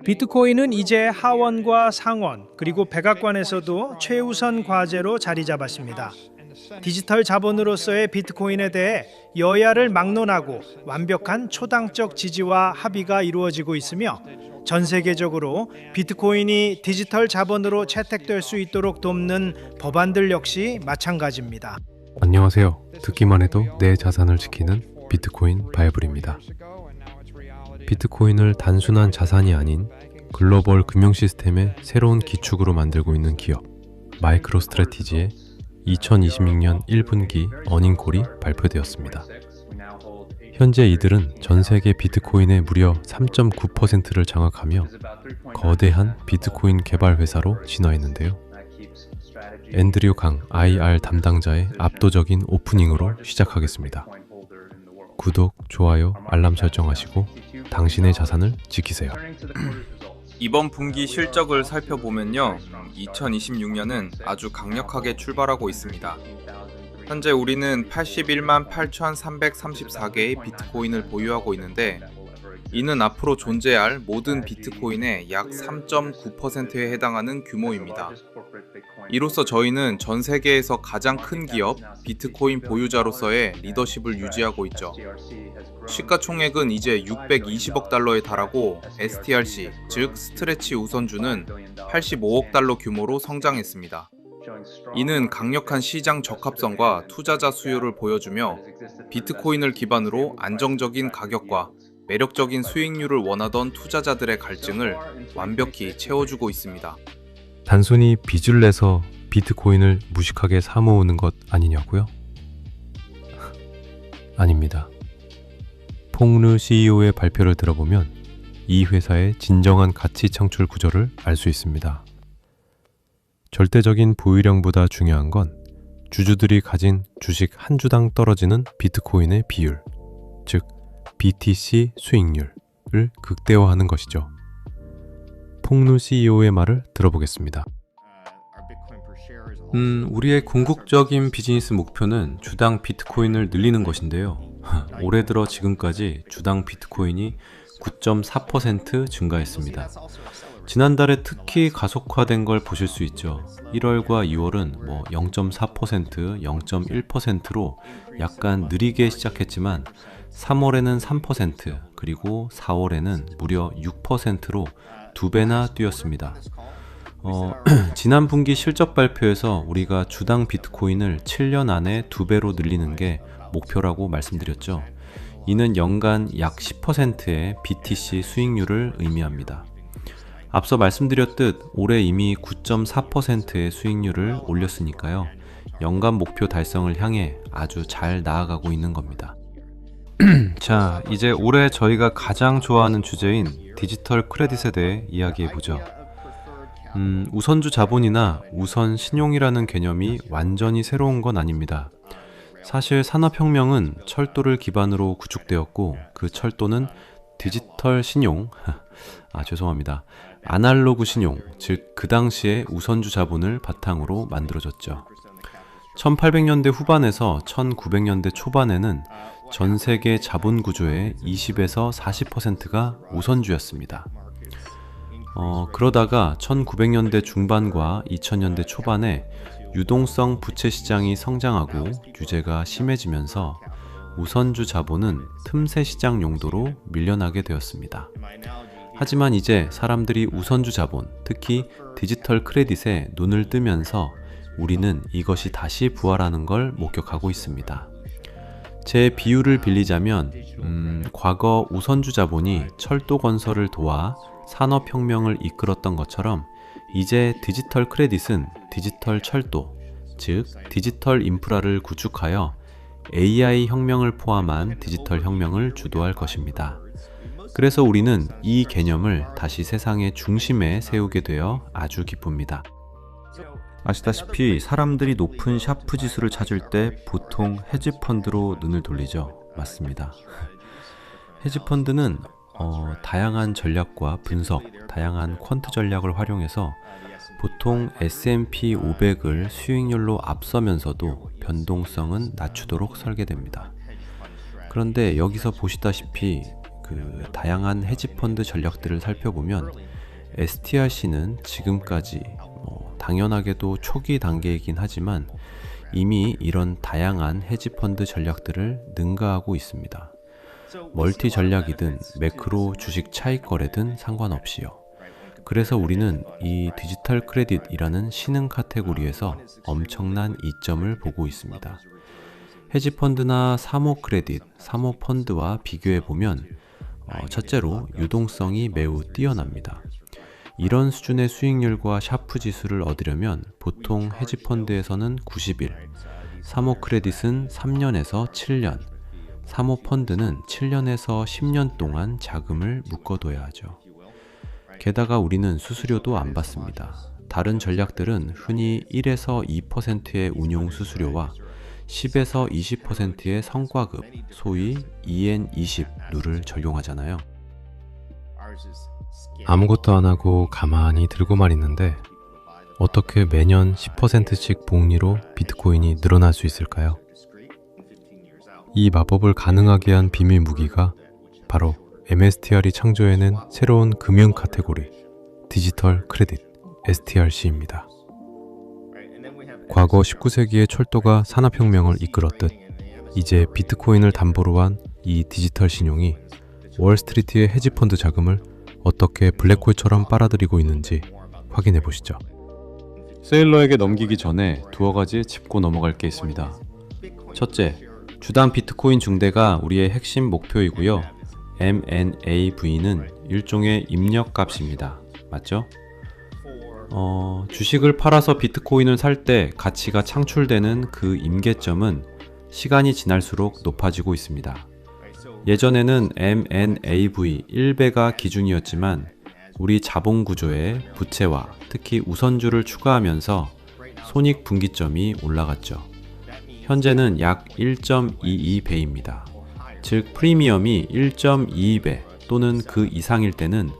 비트코인은 이제 하원과 상원 그리고 백악관에서도 최우선 과제로 자리 잡았습니다. 디지털 자본으로서의 비트코인에 대해 여야를 막론하고 완벽한 초당적 지지와 합의가 이루어지고 있으며 전 세계적으로 비트코인이 디지털 자본으로 채택될 수 있도록 돕는 법안들 역시 마찬가지입니다. 안녕하세요. 듣기만 해도 내 자산을 지키는 비트코인 바이블입니다. 비트코인을 단순한 자산이 아닌 글로벌 금융 시스템의 새로운 기축으로 만들고 있는 기업 마이크로스트래티지의 2026년 1분기 어닝콜이 발표되었습니다. 현재 이들은 전 세계 비트코인의 무려 3.9%를 장악하며 거대한 비트코인 개발 회사로 진화했는데요. 앤드류 강 IR 담당자의 압도적인 오프닝으로 시작하겠습니다. 구독, 좋아요, 알람 설정하시고 당신의 자산을 지키세요. 이번 분기 실적을 살펴보면요, 2026년은 아주 강력하게 출발하고 있습니다. 현재 우리는 81만 8,334개의 비트코인을 보유하고 있는데, 이는 앞으로 존재할 모든 비트코인의 약 3.9%에 해당하는 규모입니다. 이로써 저희는 전 세계에서 가장 큰 기업 비트코인 보유자로서의 리더십을 유지하고 있죠. 시가총액은 이제 620억 달러에 달하고 STRC, 즉 스트레치 우선주는 85억 달러 규모로 성장했습니다. 이는 강력한 시장 적합성과 투자자 수요를 보여주며 비트코인을 기반으로 안정적인 가격과 매력적인 수익률을 원하던 투자자들의 갈증을 완벽히 채워주고 있습니다. 단순히 빚을 내서 비트코인을 무식하게 사모으는 것 아니냐고요? 아닙니다. 폭르 CEO의 발표를 들어보면 이 회사의 진정한 가치 창출 구조를 알 수 있습니다. 절대적인 보유량보다 중요한 건 주주들이 가진 주식 한 주당 떨어지는 비트코인의 비율, 즉 BTC 수익률을 극대화하는 것이죠. 폭르 CEO의 말을 들어보겠습니다. 우리의 궁극적인 비즈니스 목표는 주당 비트코인을 늘리는 것인데요. 올해 들어 지금까지 주당 비트코인이 9.4% 증가했습니다. 지난달에 특히 가속화된 걸 보실 수 있죠. 1월과 2월은 0.4%, 0.1%로 약간 느리게 시작했지만 3월에는 3%, 그리고 4월에는 무려 6%로 2배나 뛰었습니다. 지난 분기 실적 발표에서 우리가 주당 비트코인을 7년 안에 2배로 늘리는 게 목표라고 말씀드렸죠. 이는 연간 약 10%의 BTC 수익률을 의미합니다. 앞서 말씀드렸듯 올해 이미 9.4%의 수익률을 올렸으니까요. 연간 목표 달성을 향해 아주 잘 나아가고 있는 겁니다. 자, 이제 올해 저희가 가장 좋아하는 주제인 디지털 크레딧에 대해 이야기해보죠. 우선주 자본이나 우선 신용이라는 개념이 완전히 새로운 건 아닙니다. 사실 산업혁명은 철도를 기반으로 구축되었고 그 철도는 디지털 신용, 아날로그 신용, 즉 그 당시의 우선주 자본을 바탕으로 만들어졌죠. 1800년대 후반에서 1900년대 초반에는 전 세계 자본 구조의 20에서 40%가 우선주였습니다. 그러다가 1900년대 중반과 2000년대 초반에 유동성 부채 시장이 성장하고 규제가 심해지면서 우선주 자본은 틈새 시장 용도로 밀려나게 되었습니다. 하지만 이제 사람들이 우선주 자본, 특히 디지털 크레딧에 눈을 뜨면서 우리는 이것이 다시 부활하는 걸 목격하고 있습니다. 제 비유를 빌리자면 과거 우선주 자본이 철도 건설을 도와 산업혁명을 이끌었던 것처럼 이제 디지털 크레딧은 디지털 철도, 즉 디지털 인프라를 구축하여 AI 혁명을 포함한 디지털 혁명을 주도할 것입니다. 그래서 우리는 이 개념을 다시 세상의 중심에 세우게 되어 아주 기쁩니다. 아시다시피 사람들이 높은 샤프 지수를 찾을 때 보통 헤지펀드로 눈을 돌리죠. 맞습니다. 헤지펀드는 다양한 전략과 분석, 다양한 퀀트 전략을 활용해서 보통 S&P 500을 수익률로 앞서면서도 변동성은 낮추도록 설계됩니다. 그런데 여기서 보시다시피 그 다양한 헤지펀드 전략들을 살펴보면 STRC는 지금까지 당연하게도 초기 단계이긴 하지만 이미 이런 다양한 헤지펀드 전략들을 능가하고 있습니다. 멀티 전략이든 매크로 주식 차익 거래든 상관없이요. 그래서 우리는 이 디지털 크레딧이라는 신흥 카테고리에서 엄청난 이점을 보고 있습니다. 헤지펀드나 사모 크레딧, 사모 펀드와 비교해보면 첫째로 유동성이 매우 뛰어납니다. 이런 수준의 수익률과 샤프 지수를 얻으려면 보통 헤지펀드에서는 90일, 사모 크레딧은 3년에서 7년, 사모 펀드는 7년에서 10년 동안 자금을 묶어둬야 하죠. 게다가 우리는 수수료도 안 받습니다. 다른 전략들은 흔히 1에서 2%의 운용 수수료와 10에서 20%의 성과급, 소위 EN20 룰을 적용하잖아요. 아무것도 안 하고 가만히 들고만 있는데 어떻게 매년 10%씩 복리로 비트코인이 늘어날 수 있을까요? 이 마법을 가능하게 한 비밀 무기가 바로 MSTR이 창조해낸 새로운 금융 카테고리, 디지털 크레딧, STRC입니다. 과거 19세기의 철도가 산업혁명을 이끌었듯 이제 비트코인을 담보로 한 이 디지털 신용이 월스트리트의 헤지펀드 자금을 어떻게 블랙홀처럼 빨아들이고 있는지 확인해 보시죠. 세일러에게 넘기기 전에 두어 가지 짚고 넘어갈 게 있습니다. 첫째, 주당 비트코인 중대가 우리의 핵심 목표이고요. MNAV는 일종의 입력값입니다. 맞죠? 주식을 팔아서 비트코인을 살 때 가치가 창출되는 그 임계점은 시간이 지날수록 높아지고 있습니다. 예전에는 MNAV 1배가 기준이었지만 우리 자본 구조에 부채와 특히 우선주를 추가하면서 손익분기점이 올라갔죠. 현재는 약 1.22배입니다. 즉 프리미엄이 1.22배 또는 그 이상일 때는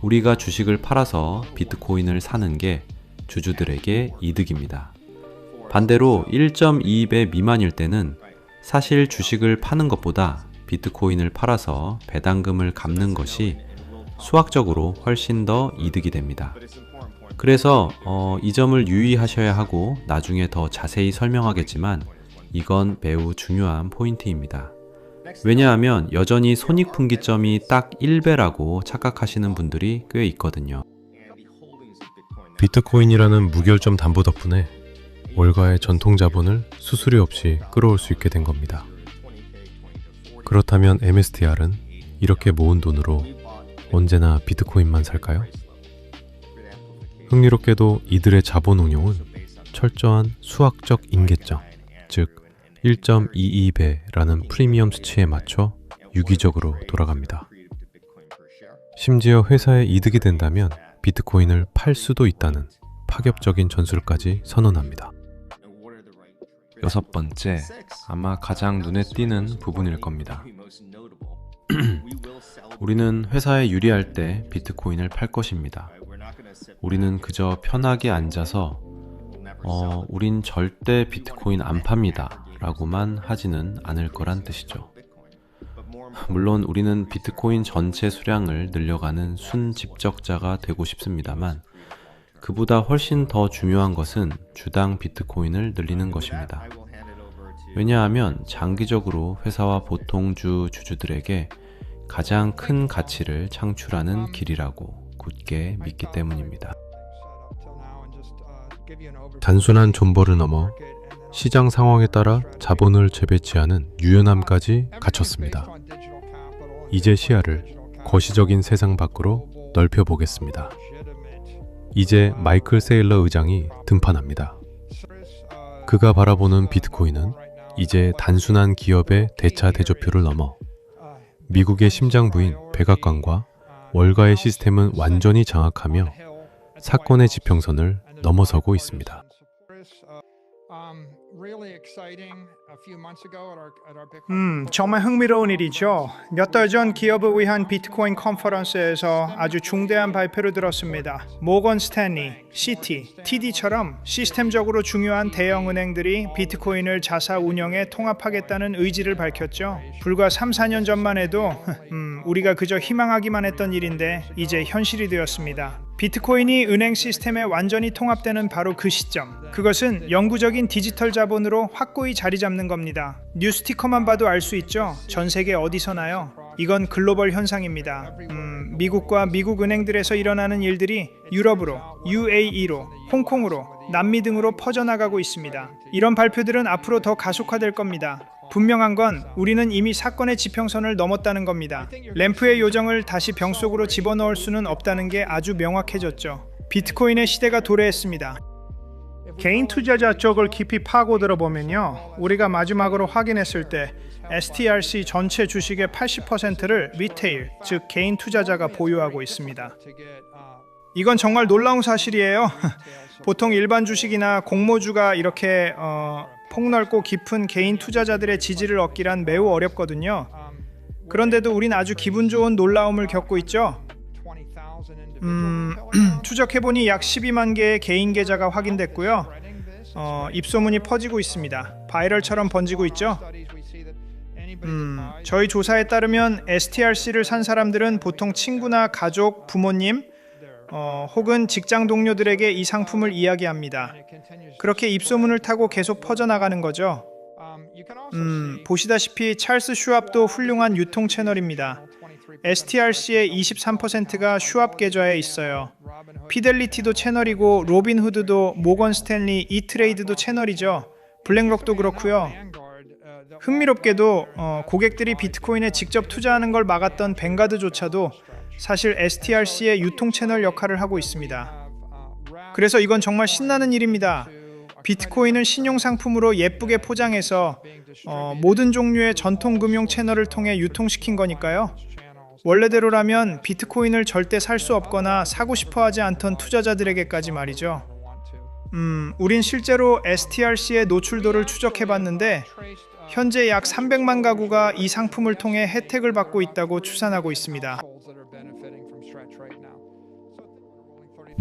우리가 주식을 팔아서 비트코인을 사는 게 주주들에게 이득입니다. 반대로 1.22배 미만일 때는 사실 주식을 파는 것보다 비트코인을 팔아서 배당금을 갚는 것이 수학적으로 훨씬 더 이득이 됩니다. 그래서 이 점을 유의하셔야 하고 나중에 더 자세히 설명하겠지만 이건 매우 중요한 포인트입니다. 왜냐하면 여전히 손익분기점이 딱 1배라고 착각하시는 분들이 꽤 있거든요. 비트코인이라는 무결점 담보 덕분에 월가의 전통 자본을 수수료 없이 끌어올 수 있게 된 겁니다. 그렇다면 MSTR은 이렇게 모은 돈으로 언제나 비트코인만 살까요? 흥미롭게도 이들의 자본 운용은 철저한 수학적 임계점, 즉 1.22배라는 프리미엄 수치에 맞춰 유기적으로 돌아갑니다. 심지어 회사에 이득이 된다면 비트코인을 팔 수도 있다는 파격적인 전술까지 선언합니다. 여섯 번째, 아마 가장 눈에 띄는 부분일 겁니다. 우리는 회사에 유리할 때 비트코인을 팔 것입니다. 우리는 그저 편하게 앉아서 우린 절대 비트코인 안 팝니다 라고만 하지는 않을 거란 뜻이죠. 물론 우리는 비트코인 전체 수량을 늘려가는 순집적자가 되고 싶습니다만 그보다 훨씬 더 중요한 것은 주당 비트코인을 늘리는 것입니다. 왜냐하면 장기적으로 회사와 보통주 주주들에게 가장 큰 가치를 창출하는 길이라고 굳게 믿기 때문입니다. 단순한 존버를 넘어 시장 상황에 따라 자본을 재배치하는 유연함까지 갖췄습니다. 이제 시야를 거시적인 세상 밖으로 넓혀보겠습니다. 이제 마이클 세일러 의장이 등판합니다. 그가 바라보는 비트코인은 이제 단순한 기업의 대차 대조표를 넘어 미국의 심장부인 백악관과 월가의 시스템은 완전히 장악하며 사건의 지평선을 넘어서고 있습니다. 정말 흥미로운 일이죠. 몇 달 전 기업을 위한 비트코인 컨퍼런스에서 아주 중대한 발표를 들었습니다. 모건 스탠리, 시티, TD처럼 시스템적으로 중요한 대형 은행들이 비트코인을 자사 운영에 통합하겠다는 의지를 밝혔죠. 불과 3, 4년 전만 해도 우리가 그저 희망하기만 했던 일인데 이제 현실이 되었습니다. 비트코인이 은행 시스템에 완전히 통합되는 바로 그 시점, 그것은 영구적인 디지털 자본으로 확고히 자리 잡는 겁니다. 뉴스 스티커만 봐도 알 수 있죠. 전 세계 어디서나요. 이건 글로벌 현상입니다. 미국과 미국 은행들에서 일어나는 일들이 유럽으로, UAE로, 홍콩으로, 남미 등으로 퍼져나가고 있습니다. 이런 발표들은 앞으로 더 가속화될 겁니다. 분명한 건 우리는 이미 사건의 지평선을 넘었다는 겁니다. 램프의 요정을 다시 병 속으로 집어넣을 수는 없다는 게 아주 명확해졌죠. 비트코인의 시대가 도래했습니다. 개인 투자자 쪽을 깊이 파고들어 보면요, 우리가 마지막으로 확인했을 때 STRC 전체 주식의 80%를 리테일, 즉 개인 투자자가 보유하고 있습니다. 이건 정말 놀라운 사실이에요. 보통 일반 주식이나 공모주가 이렇게 폭넓고 깊은 개인 투자자들의 지지를 얻기란 매우 어렵거든요. 그런데도 우린 아주 기분 좋은 놀라움을 겪고 있죠. 추적해보니 약 12만 개의 개인 계좌가 확인됐고요. 입소문이 퍼지고 있습니다. 바이럴처럼 번지고 있죠. 저희 조사에 따르면 STRC를 산 사람들은 보통 친구나 가족, 부모님, 혹은 직장 동료들에게 이 상품을 이야기합니다. 그렇게 입소문을 타고 계속 퍼져나가는 거죠. 보시다시피 찰스 슈왑도 훌륭한 유통 채널입니다. STRC의 23%가 슈왑 계좌에 있어요. 피델리티도 채널이고 로빈후드도, 모건 스탠리, 이트레이드도 채널이죠. 블랙록도 그렇고요. 흥미롭게도 고객들이 비트코인에 직접 투자하는 걸 막았던 뱅가드조차도 사실 STRC의 유통 채널 역할을 하고 있습니다. 그래서 이건 정말 신나는 일입니다. 비트코인은 신용상품으로 예쁘게 포장해서 모든 종류의 전통금융 채널을 통해 유통시킨 거니까요. 원래대로라면 비트코인을 절대 살 수 없거나 사고 싶어 하지 않던 투자자들에게까지 말이죠. 우린 실제로 STRC의 노출도를 추적해봤는데 현재 약 300만 가구가 이 상품을 통해 혜택을 받고 있다고 추산하고 있습니다.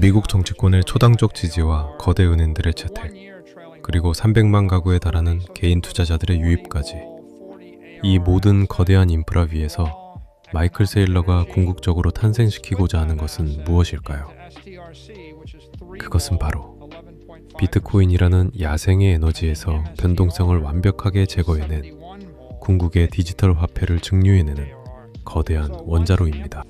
미국 정치권의 초당적 지지와 거대 은행들의 채택, 그리고 300만 가구에 달하는 개인 투자자들의 유입까지, 이 모든 거대한 인프라 위에서 마이클 세일러가 궁극적으로 탄생시키고자 하는 것은 무엇일까요? 그것은 바로 비트코인이라는 야생의 에너지에서 변동성을 완벽하게 제거해낸 궁극의 디지털 화폐를 증류해내는 거대한 원자로입니다.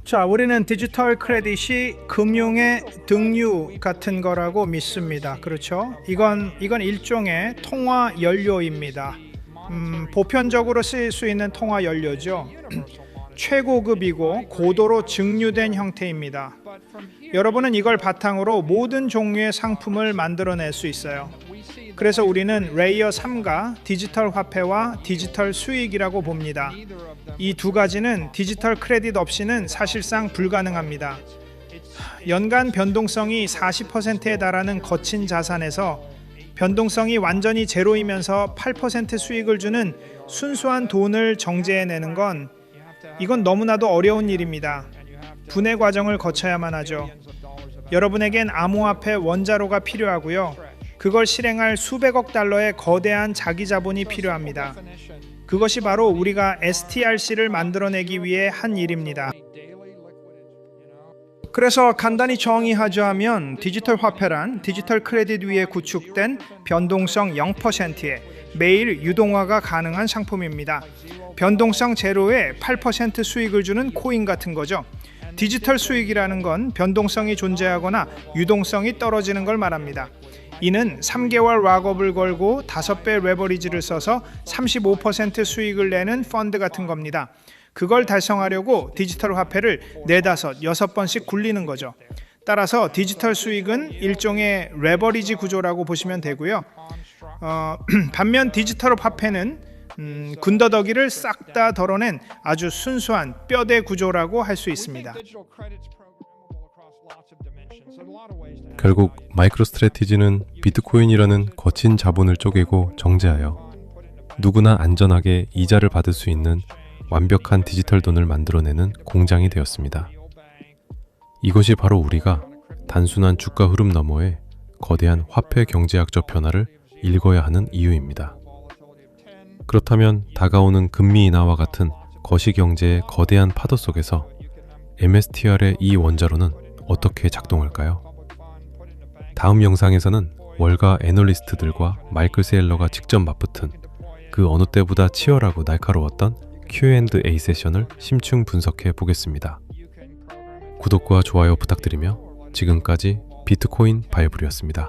자, 우리는 디지털 크레딧이 금융의 등유 같은 거라고 믿습니다. 그렇죠? 이건 일종의 통화 연료입니다. 보편적으로 쓰일 수 있는 통화 연료죠. 최고급이고 고도로 증류된 형태입니다. 여러분은 이걸 바탕으로 모든 종류의 상품을 만들어낼 수 있어요. 그래서 우리는 레이어 3가 디지털 화폐와 디지털 수익이라고 봅니다. 이 두 가지는 디지털 크레딧 없이는 사실상 불가능합니다. 연간 변동성이 40%에 달하는 거친 자산에서 변동성이 완전히 제로이면서 8% 수익을 주는 순수한 돈을 정제해내는 건 이건 너무나도 어려운 일입니다. 분해 과정을 거쳐야만 하죠. 여러분에겐 암호화폐 원자로가 필요하고요. 그걸 실행할 수백억 달러의 거대한 자기 자본이 필요합니다. 그것이 바로 우리가 STRC를 만들어내기 위해 한 일입니다. 그래서 간단히 정의하자면 디지털 화폐란 디지털 크레딧 위에 구축된 변동성 0%의 매일 유동화가 가능한 상품입니다. 변동성 제로에 8% 수익을 주는 코인 같은 거죠. 디지털 수익이라는 건 변동성이 존재하거나 유동성이 떨어지는 걸 말합니다. 이는 3개월 락업을 걸고 5배 레버리지를 써서 35% 수익을 내는 펀드 같은 겁니다. 그걸 달성하려고 디지털 화폐를 4, 5, 6번씩 굴리는 거죠. 따라서 디지털 수익은 일종의 레버리지 구조라고 보시면 되고요. 반면 디지털 화폐는 군더더기를 싹 다 덜어낸 아주 순수한 뼈대 구조라고 할 수 있습니다. 결국 마이크로스트래티지는 비트코인이라는 거친 자본을 쪼개고 정제하여 누구나 안전하게 이자를 받을 수 있는 완벽한 디지털 돈을 만들어내는 공장이 되었습니다. 이것이 바로 우리가 단순한 주가 흐름 너머에 거대한 화폐 경제학적 변화를 읽어야 하는 이유입니다. 그렇다면 다가오는 금리 인하와 같은 거시경제의 거대한 파도 속에서 MSTR의 이 원자로는 어떻게 작동할까요? 다음 영상에서는 월가 애널리스트들과 마이클 세일러가 직접 맞붙은 그 어느 때보다 치열하고 날카로웠던 Q&A 세션을 심층 분석해 보겠습니다. 구독과 좋아요 부탁드리며 지금까지 비트코인 바이블이었습니다.